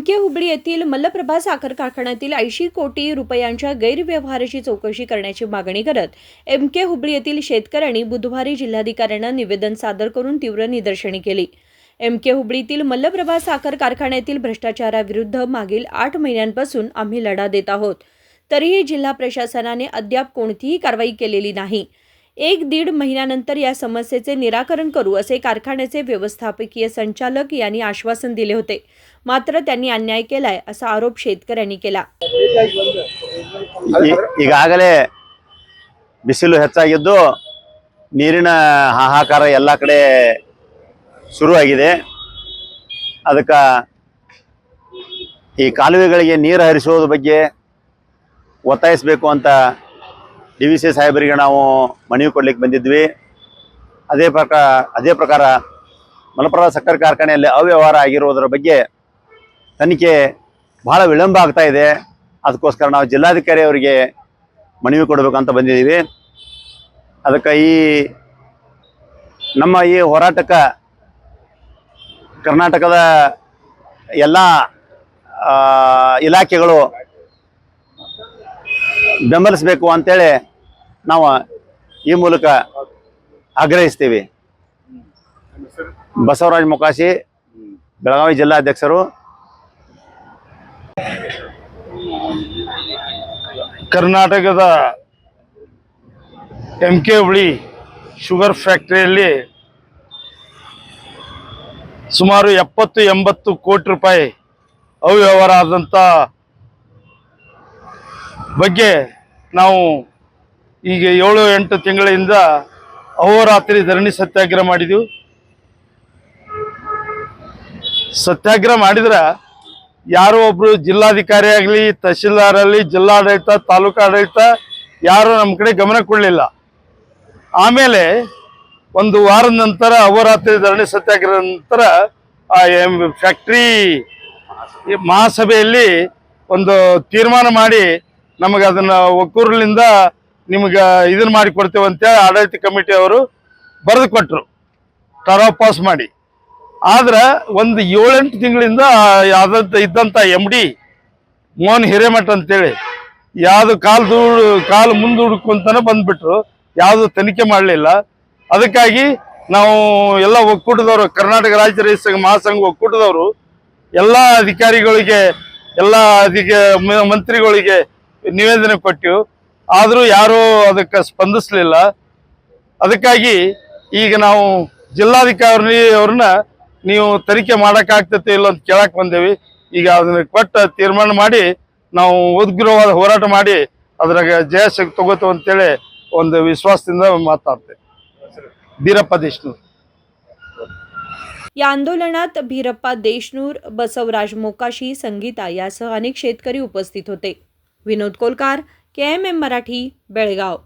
MK Hubli येथील मल्लप्रभा साखर कारखान्यातील 80 कोटी रुपयांच्या गैरव्यवहाराची चौकशी करण्याची मागणी करत एमके हुबळी येथील शेतकऱ्यांनी बुधवारी जिल्हाधिकाऱ्यांना निवेदन सादर करून तीव्र निदर्शने केली। एमके हुबळीतील मल्लप्रभा साखर कारखान्यातील भ्रष्टाचाराविरुद्ध मागील 8 महिन्यांपासून आम्ही लढा देत आहोत, तरीही जिल्हा प्रशासनाने अद्याप कोणतीही कारवाई केलेली नाही। 1-1.5 महिन्यानंतर या समस्येचे निराकरण करू असे कारखान्याचे व्यवस्थापकीय संचालक यांनी आश्वासन दिले होते, मात्र त्यांनी अन्याय केलाय असा आरोप शेतकऱ्यांनी केला। ಈಗಾಗಲೇ ಬಿಸಿಲು ಹೆಚ್ಚಾಗಿದ್ದು ನೀರಿನ ಹಾಹಾಕಾರ ಎಲ್ಲ ಕಡೆ ಶುರುವಾಗಿದೆ। ಅದಕ್ಕೆ ಈ ಕಾಲುವೆಗಳಿಗೆ ನೀರು ಹರಿಸುವುದರ ಬಗ್ಗೆ ಒತ್ತಾಯಿಸಬೇಕು ಅಂತ ಡಿವಿಸಿ ಸಾಹೇಬರಿಗೆ ನಾವು ಮನವಿ ಕೊಡಲಿಕ್ಕೆ ಬಂದಿದ್ವಿ। ಅದೇ ಪ್ರಕಾರ ಮಲಪ್ರಭಾ ಸಕ್ಕರೆ ಕಾರ್ಖಾನೆಯಲ್ಲಿ ಅವ್ಯವಹಾರ ಆಗಿರುವುದರ ಬಗ್ಗೆ ತನಿಖೆ ಬಹಳ ವಿಳಂಬ ಆಗ್ತಾ ಇದೆ। ಅದಕ್ಕೋಸ್ಕರ ನಾವು ಜಿಲ್ಲಾಧಿಕಾರಿ ಅವರಿಗೆ ಮನವಿ ಕೊಡಬೇಕಂತ ಬಂದಿದ್ದೀವಿ। ಅದಕ್ಕೆ ನಮ್ಮ ಈ ಹೋರಾಟಕ್ಕೆ ಕರ್ನಾಟಕದ ಎಲ್ಲ ಇಲಾಖೆಗಳು ಬೆಂಬಲಿಸಬೇಕು ಅಂತೇಳಿ ನಾವು ಈ ಮೂಲಕ ಆಗ್ರಹಿಸ್ತೀವಿ। ಬಸವರಾಜ ಮೊಕಾಶಿ, ಬೆಳಗಾವಿ ಜಿಲ್ಲಾಧ್ಯಕ್ಷರು। ಕರ್ನಾಟಕದ ಎಮ್ಕೆ ಹುಬಳಿ ಶುಗರ್ ಫ್ಯಾಕ್ಟರಿಯಲ್ಲಿ ಸುಮಾರು 70-80 ಕೋಟಿ ರೂಪಾಯಿ ಅವ್ಯವಹಾರ ಆದಂಥ ಬಗ್ಗೆ ನಾವು ಈಗ 7-8 ತಿಂಗಳಿಂದ ಅಹೋರಾತ್ರಿ ಧರಣಿ ಸತ್ಯಾಗ್ರಹ ಮಾಡಿದೆವು। ಸತ್ಯಾಗ್ರಹ ಮಾಡಿದ್ರೆ ಯಾರೋ ಒಬ್ರು ಜಿಲ್ಲಾಧಿಕಾರಿ ಆಗಲಿ, ತಹಶೀಲ್ದಾರ್ ಆಗಲಿ, ಜಿಲ್ಲಾಡಳಿತ, ತಾಲೂಕು ಆಡಳಿತ ಯಾರು ನಮ್ಮ ಕಡೆ ಗಮನ ಕೊಡಲಿಲ್ಲ। ಆಮೇಲೆ ಒಂದು ವಾರದ ನಂತರ ಅಹೋರಾತ್ರಿ ಧರಣಿ ಸತ್ಯಾಗ್ರಹ ನಂತರ ಫ್ಯಾಕ್ಟ್ರಿ ಮಹಾಸಭೆಯಲ್ಲಿ ಒಂದು ತೀರ್ಮಾನ ಮಾಡಿ ನಮಗೆ ಅದನ್ನ ಒಕ್ಕೂರಲಿಂದ ನಿಮಗೆ ಇದನ್ನ ಮಾಡಿ ಕೊಡ್ತೇವೆ ಅಂತೇಳಿ ಆಡಳಿತ ಕಮಿಟಿ ಅವರು ಬರೆದು ಕೊಟ್ಟರು, ಟರಾವ್ ಪಾಸ್ ಮಾಡಿ। ಆದ್ರೆ ಒಂದು 7-8 ತಿಂಗಳಿಂದ ಇದ್ದಂಥ MD ಮೋಹನ್ ಹಿರೇಮಠ ಅಂತೇಳಿ ಯಾವುದು ಕಾಲು ಮುಂದೆ ಹುಡುಕೊಂತಾನೆ ಬಂದ್ಬಿಟ್ರು, ಯಾವುದು ತನಿಖೆ ಮಾಡಲಿಲ್ಲ। ಅದಕ್ಕಾಗಿ ನಾವು ಎಲ್ಲ ಒಕ್ಕೂಟದವರು, ಕರ್ನಾಟಕ ರಾಜ್ಯ ರೈತ ಸಂಘ ಮಹಾಸಂಘ ಒಕ್ಕೂಟದವರು ಎಲ್ಲ ಅಧಿಕಾರಿಗಳಿಗೆ, ಎಲ್ಲ ಮಂತ್ರಿಗಳಿಗೆ ನಿವೇದನೆ ಕೊಟ್ಟಿವು, ಆದರೂ ಯಾರೂ ಅದಕ್ಕೆ ಸ್ಪಂದಿಸಲಿಲ್ಲ। ಅದಕ್ಕಾಗಿ ಈಗ ನಾವು ಜಿಲ್ಲಾಧಿಕಾರಿ ಅವ್ರನ್ನ ನೀವು ತನಿಖೆ ಮಾಡೋಕ್ಕಾಗ್ತೈತೆ ಇಲ್ಲ ಅಂತ ಕೇಳಕ್ಕೆ ಬಂದೇವಿ। ಈಗ ಅದನ್ನ ಕೊಟ್ಟು ತೀರ್ಮಾನ ಮಾಡಿ ನಾವು ಉಗ್ರವಾದ ಹೋರಾಟ ಮಾಡಿ ಅದ್ರಾಗ ಜಯ ತಗೋತೇವೆ ಅಂತೇಳಿ ಒಂದು ವಿಶ್ವಾಸದಿಂದ ಮಾತಾಡ್ತೇವೆ। ಭೀರಪ್ಪ ದೇಶನೂರ್। या आंदोलनात भीरप्पा देशनूर, बसवराज मोकाशी, संगीता यासह अनेक शेतकरी उपस्थित होते। विनोद कोलकार, KMM मराठी, बेळगाव।